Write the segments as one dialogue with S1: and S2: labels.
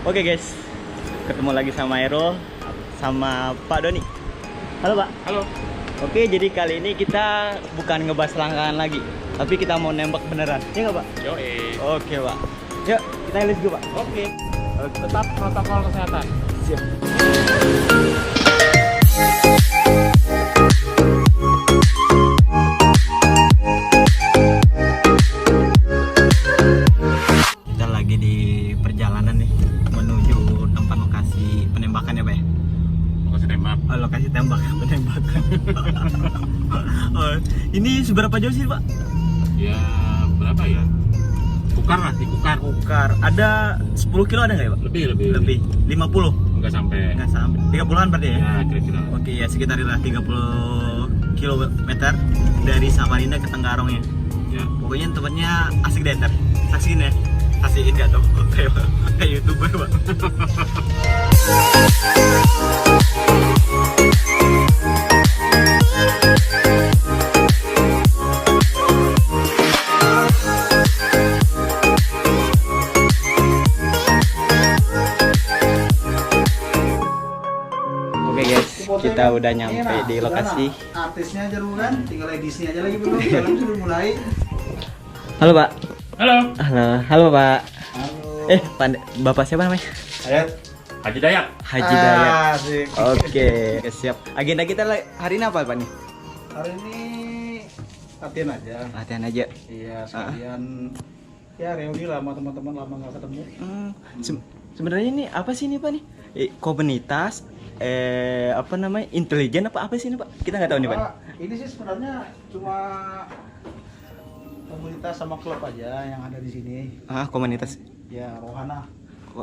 S1: Oke guys, ketemu lagi sama Aero, sama Pak Doni. Halo Pak.
S2: Halo.
S1: Oke, jadi kali ini kita bukan ngebahas langganan lagi, tapi kita mau nembak beneran. Iya nggak Pak?
S2: Yoi.
S1: Oke Pak. Yuk, kita let's go Pak.
S2: Oke. Tetap protokol kesehatan.
S1: Siap. Kita lagi di perjalanan nih menuju tempat lokasi penembakan ya Pak ya?
S2: Lokasi tembak.
S1: Oh, lokasi tembak penembakan. Oh, ini seberapa jauh sih Pak?
S2: Ya berapa ya? Kukar lah, di Kukar.
S1: Kukar. Ada 10 kilo ada nggak ya Pak?
S2: Lebih.
S1: 50?
S2: Enggak sampai.
S1: Nggak sampai. 30-an berarti ya?
S2: Ya kira-kira.
S1: Oke ya, sekitar 30 kilometer dari Samarinda ke Tenggarong ya.
S2: Ya.
S1: Pokoknya tempatnya asik deh ntar. Saksiin ya. Saksiin nggak tuh? Kayak YouTuber Pak. Oke guys, kita udah nyampe di lokasi.
S3: Artisnya aja dulu kan, tinggal edisnya aja lagi belum. Jalan sudah mulai.
S1: Halo Pak.
S2: Halo.
S1: Halo Pak.
S3: Halo.
S1: Bapak siapa namanya?
S3: Ayat.
S2: Haji Dayak.
S1: Haji Dayat.
S3: Asik.
S1: Oke, siap. Agenda kita hari ini apa Pak nih?
S3: Hari ini latihan aja.
S1: Latihan aja.
S3: Iya, sekalian ya reuni lah sama teman-teman lama nggak ketemu.
S1: Sebenarnya ini apa sih ini Pak nih? Komunitas apa namanya? Intelijen apa sih ini Pak? Kita nggak tahu nih Pak.
S3: Ini sih sebenarnya cuma komunitas sama klub aja yang ada di sini.
S1: Komunitas.
S3: Ya, Rohana.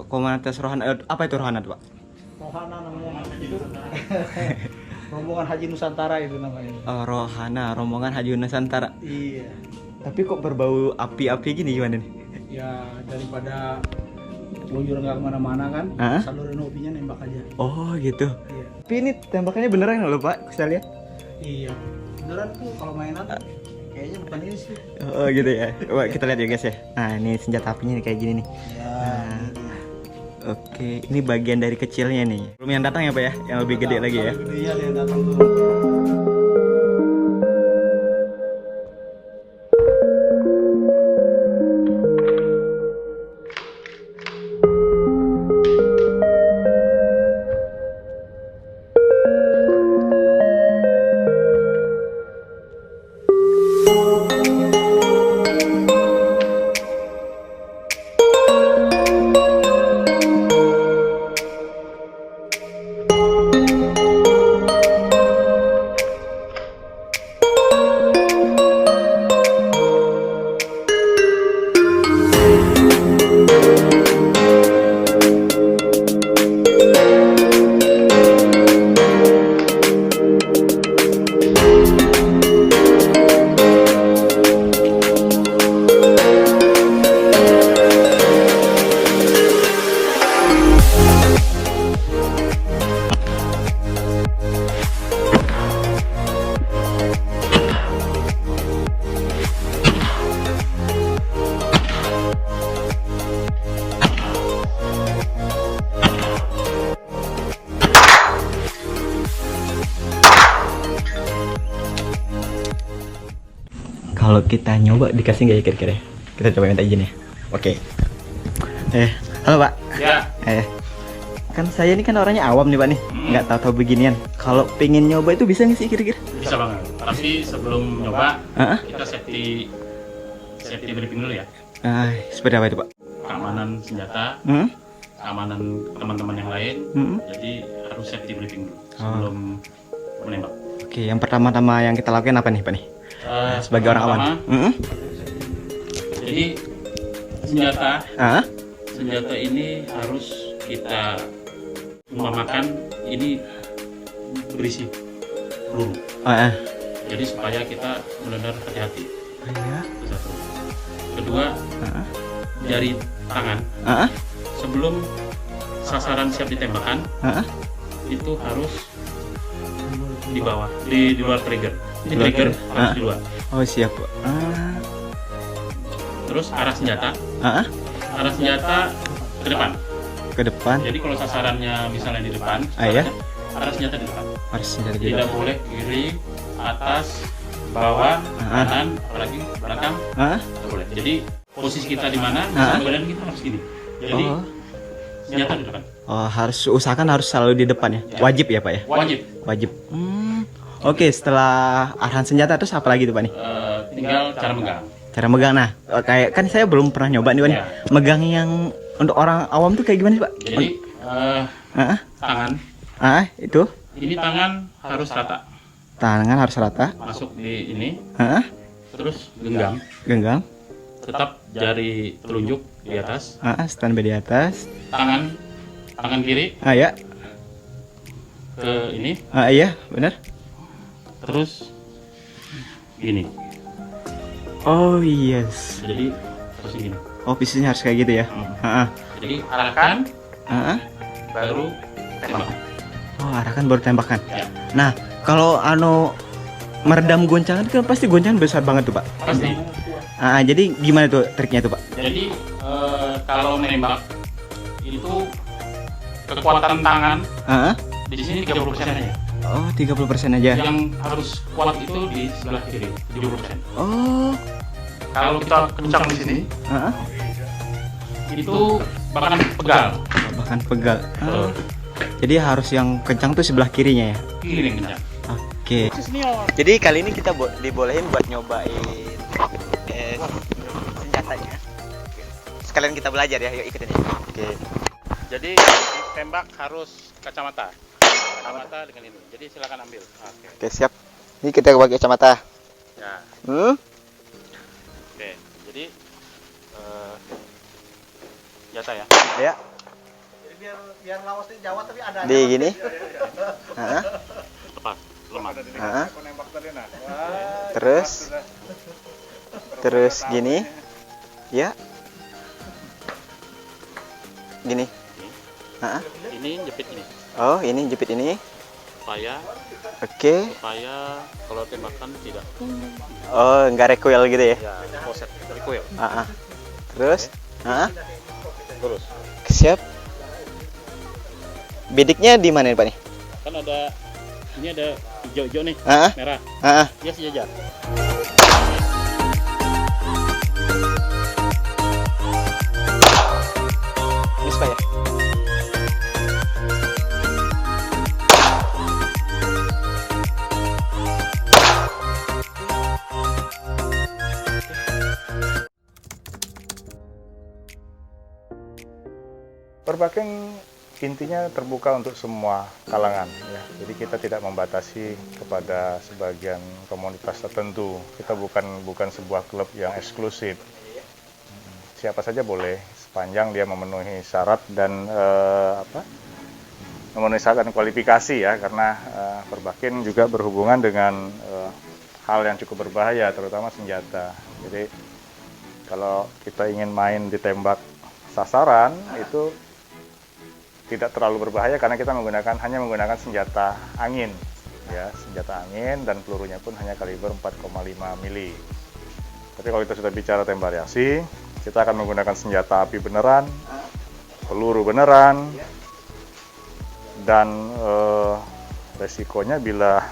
S1: Komunitas Rohana. Apa itu Rohana tuh Pak?
S3: Rohana namanya. Itu rombongan Haji Nusantara itu namanya.
S1: Rohana, rombongan Haji Nusantara.
S3: Iya.
S1: Tapi kok berbau api-api gini gimana nih?
S3: Ya daripada bujur nggak kemana-mana kan, salurin hobinya nembak aja.
S1: Oh gitu.
S3: Iya.
S1: Tapi ini tembakannya beneran loh Pak, saya lihat.
S3: Iya. Beneran tuh kalau mainan kayaknya bukan ini sih.
S1: Oh gitu ya. Wah, kita lihat ya guys ya. Nah ini senjata apinya nih, kayak gini nih.
S3: Ya.
S1: Oke, ini bagian dari kecilnya nih. Belum yang datang ya Pak ya, yang lebih gede lagi ya.
S3: Lebih gede ya yang datang tuh.
S1: Kalau kita nyoba dikasih nggak ya kira-kira? Kita coba minta izin ya. Oke. Halo Pak.
S2: Ya.
S1: Kan saya ini kan orangnya awam nih Pak nih, nggak tahu beginian. Kalau pengen nyoba itu bisa nggak sih kira-kira?
S2: Bisa banget. Tapi sebelum nyoba, kita safety briefing dulu ya.
S1: Seperti apa itu Pak?
S2: Keamanan senjata, keamanan teman-teman yang lain. Jadi harus safety briefing dulu sebelum menembak.
S1: Oke, yang pertama-tama yang kita lakukan apa nih Pak nih? Sebagai orang awam.
S2: Jadi senjata ini harus kita umpamakan ini berisi peluru. Jadi supaya kita benar-benar hati-hati. Itu satu. Kedua, jari tangan sebelum sasaran siap ditembakkan itu harus di bawah, di luar trigger. Ini trigger harus di luar.
S1: Oh siap.
S2: Terus arah senjata ke depan.
S1: Ke depan.
S2: Jadi kalau sasarannya misalnya di depan,
S1: Ya.
S2: ada senjata di depan.
S1: Harus senjata di
S2: Tidak
S1: depan.
S2: boleh kiri, atas, bawah, kanan, apalagi belakang. Tidak boleh. Jadi posisi kita di mana, badan kita harus gini. Jadi senjata di depan.
S1: Oh, harus usahakan harus selalu di depan ya. Wajib ya, Pak ya?
S2: Wajib.
S1: Wajib. Oke, setelah arahan senjata terus apa lagi tuh, Pak nih?
S2: Tinggal cara megang.
S1: Cara megang. Nah, kayak kan saya belum pernah nyoba nih, Pak nih. Megang yang untuk orang awam tuh kayak gimana sih, Pak?
S2: Jadi tangan.
S1: Itu.
S2: Ini tangan harus rata.
S1: Tangan harus rata.
S2: Masuk di ini. Terus genggam.
S1: Genggam.
S2: Tetap jari telunjuk di atas.
S1: Standby di atas.
S2: Tangan kiri.
S1: Ya.
S2: Ke ini.
S1: Iya, benar.
S2: Terus gini.
S1: Oh yes.
S2: Jadi terus gini.
S1: Oh, posisinya harus kayak gitu ya.
S2: Jadi arahkan. Baru tembak.
S1: Oh, arahkan baru tembakan.
S2: Ya.
S1: Nah, kalau meredam goncangan kan pasti goncangan besar banget tuh, Pak.
S2: Pasti.
S1: Jadi gimana tuh triknya tuh, Pak?
S2: Jadi kalau menembak itu kekuatan tangan di sini 30% aja.
S1: Oh, 30% aja.
S2: Yang harus kuat itu di sebelah kiri, 70%.
S1: Oh.
S2: Kalau kita kencang di sini, itu bahkan pegal.
S1: Bahkan pegal. Jadi harus yang kencang tuh sebelah kirinya ya.
S2: Kiri yang kencang.
S1: Oke. Jadi kali ini kita dibolehin buat nyobain senjatanya. Sekalian kita belajar ya, yuk ikutin ya. Oke.
S2: Jadi tembak harus kacamata dengan ini. Jadi silakan ambil.
S1: Oke, siap. Ini kita pakai kacamata.
S2: Ya. Oke. Jadi jata ya.
S1: Ya.
S3: Jadi biar lawas di Jawa tapi ada
S1: Di gini.
S2: Lepas, lemah.
S3: Penembak tadi nah.
S1: Terus gini. Ya. Gini.
S2: Ini jepit ini.
S1: Oh, ini jepit ini.
S2: Supaya kalau tembakan tidak.
S1: Oh, nggak recoil gitu ya?
S2: Ya, poset, recoil.
S1: Terus?
S2: Terus.
S1: Siap. Bidiknya di mana nih, Pak nih?
S2: Kan ini ada hijau-hijau nih, merah. Dia sejajar.
S1: Miss, Pak ya?
S4: Perbakin intinya terbuka untuk semua kalangan ya. Jadi kita tidak membatasi kepada sebagian komunitas tertentu. Kita bukan sebuah klub yang eksklusif. Siapa saja boleh sepanjang dia memenuhi syarat dan memenuhi syarat dan kualifikasi ya, karena perbakin juga berhubungan dengan hal yang cukup berbahaya, terutama senjata. Jadi kalau kita ingin main ditembak sasaran itu tidak terlalu berbahaya karena kita hanya menggunakan senjata angin ya, senjata angin, dan pelurunya pun hanya kaliber 4,5 mili. Tapi kalau kita sudah bicara tembak reaksi, kita akan menggunakan senjata api beneran, peluru beneran, dan resikonya bila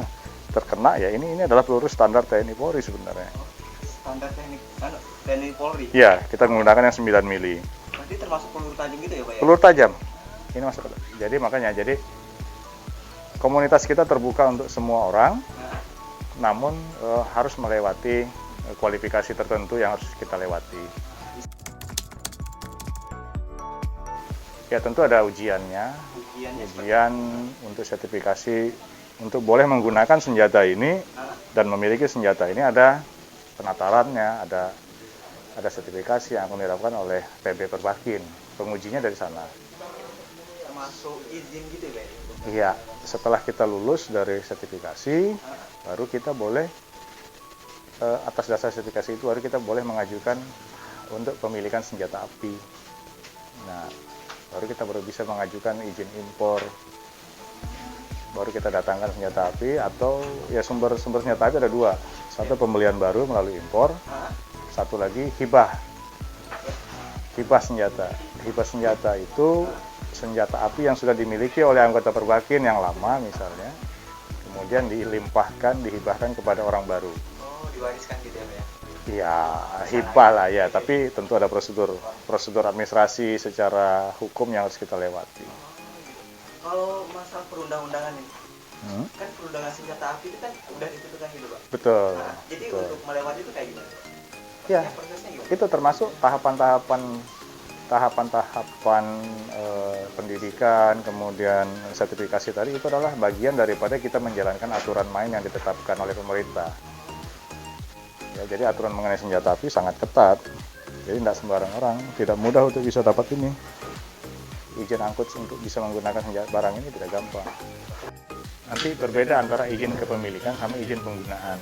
S4: terkena ya ini adalah peluru standar TNI Polri sebenarnya.
S1: Standar TNI Polri?
S4: Ya, kita menggunakan yang 9 mili.
S1: Berarti termasuk peluru tajam gitu ya, Pak ya?
S4: Peluru tajam. Ini masuk. Jadi komunitas kita terbuka untuk semua orang, namun harus melewati kualifikasi tertentu yang harus kita lewati. Ya tentu ada ujiannya. Ujian untuk sertifikasi untuk boleh menggunakan senjata ini dan memiliki senjata ini ada penatarannya, ada sertifikasi yang akan dilakukan oleh PB Perbakin. Pengujinya dari sana.
S1: Masuk izin gitu ya?
S4: Iya, setelah kita lulus dari sertifikasi, baru kita boleh atas dasar sertifikasi itu baru kita boleh mengajukan untuk pemilikan senjata api. Nah, baru kita bisa mengajukan izin impor. Baru kita datangkan senjata api, atau ya sumber senjata api ada dua. Satu pembelian baru melalui impor, satu lagi hibah senjata. Hibah senjata itu senjata api yang sudah dimiliki oleh anggota Perbakin yang lama misalnya, kemudian dilimpahkan, dihibahkan kepada orang baru.
S1: Oh, diwariskan gitu ya, Pak ya?
S4: Ya, hibah lah ya, tapi tentu ada prosedur administrasi secara hukum yang harus kita lewati.
S1: Kalau masalah perundang-undangan ini, kan perundangan senjata api itu kan udah ditentukan gitu, Pak.
S4: Betul.
S1: Nah, jadi
S4: Betul.
S1: untuk melewati itu kayak gimana?
S4: Ya,
S1: Prosesnya gimana?
S4: itu termasuk tahapan-tahapan pendidikan, kemudian sertifikasi tadi itu adalah bagian daripada kita menjalankan aturan main yang ditetapkan oleh pemerintah. Ya, jadi aturan mengenai senjata api sangat ketat. Jadi tidak sembarang orang, tidak mudah untuk bisa dapat ini. Izin angkut untuk bisa menggunakan senjata barang ini tidak gampang. Nanti berbeda antara izin kepemilikan sama izin penggunaan.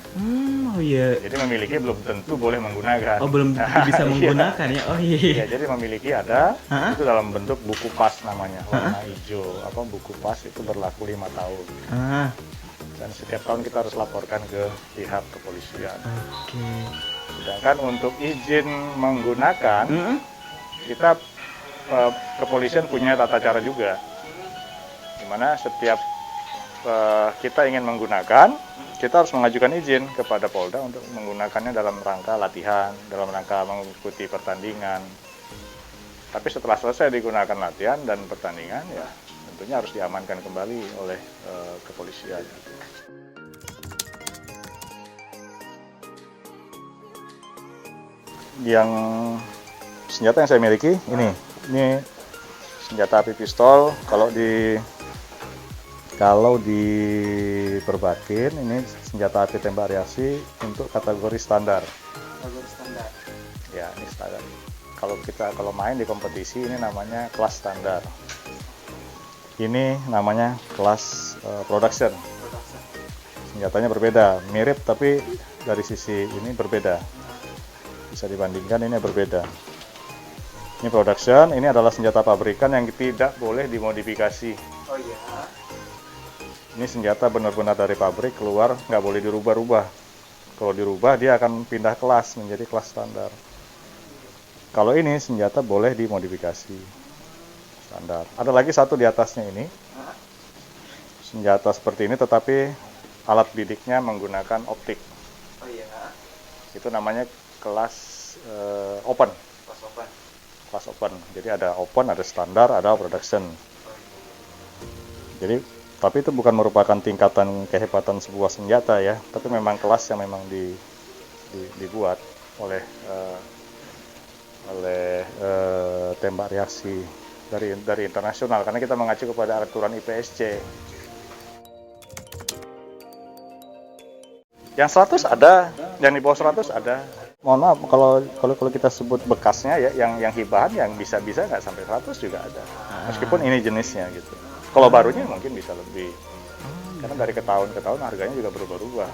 S1: Oh iya.
S4: Jadi memiliki belum tentu boleh menggunakan.
S1: Oh, belum bisa menggunakan ya? Oh iya.
S4: Ya, jadi memiliki ada, itu dalam bentuk buku pas namanya, warna hijau. Buku pas itu berlaku 5 tahun. Dan setiap tahun kita harus laporkan ke pihak kepolisian.
S1: Oke.
S4: Sedangkan untuk izin menggunakan, kita kepolisian punya tata cara juga. Dimana setiap kita ingin menggunakan, kita harus mengajukan izin kepada Polda untuk menggunakannya dalam rangka latihan, dalam rangka mengikuti pertandingan. Tapi setelah selesai digunakan latihan dan pertandingan, ya tentunya harus diamankan kembali oleh kepolisian. Yang senjata yang saya miliki ini senjata api pistol. Kalau di Perbakin ini senjata api tembak reaksi untuk kategori standar.
S1: Kategori standar.
S4: Ya, ini standar. Kalau main di kompetisi ini namanya kelas standar. Ini namanya kelas production. Senjatanya berbeda, mirip tapi dari sisi ini berbeda. Bisa dibandingkan, ini berbeda. Ini production, ini adalah senjata pabrikan yang tidak boleh dimodifikasi.
S1: Oh iya.
S4: Ini senjata benar-benar dari pabrik keluar, nggak boleh dirubah-rubah. Kalau dirubah dia akan pindah kelas menjadi kelas standar. Kalau ini senjata boleh dimodifikasi standar. Ada lagi satu di atasnya ini, senjata seperti ini tetapi alat bidiknya menggunakan optik.
S1: Oh iya.
S4: Itu namanya kelas open.
S1: Kelas open.
S4: Kelas open. Jadi ada open, ada standar, ada production. Jadi tapi itu bukan merupakan tingkatan kehebatan sebuah senjata ya, tapi memang kelas yang memang dibuat oleh tembak reaksi dari internasional, karena kita mengacu kepada aturan IPSC. Yang 100 ada, yang di bawah 100 ada. Mohon maaf kalau kita sebut bekasnya ya, yang hibahan yang bisa-bisa nggak sampai 100 juga ada. Meskipun ini jenisnya gitu. Kalau barunya mungkin bisa lebih. Karena dari ke tahun harganya juga berubah-ubah.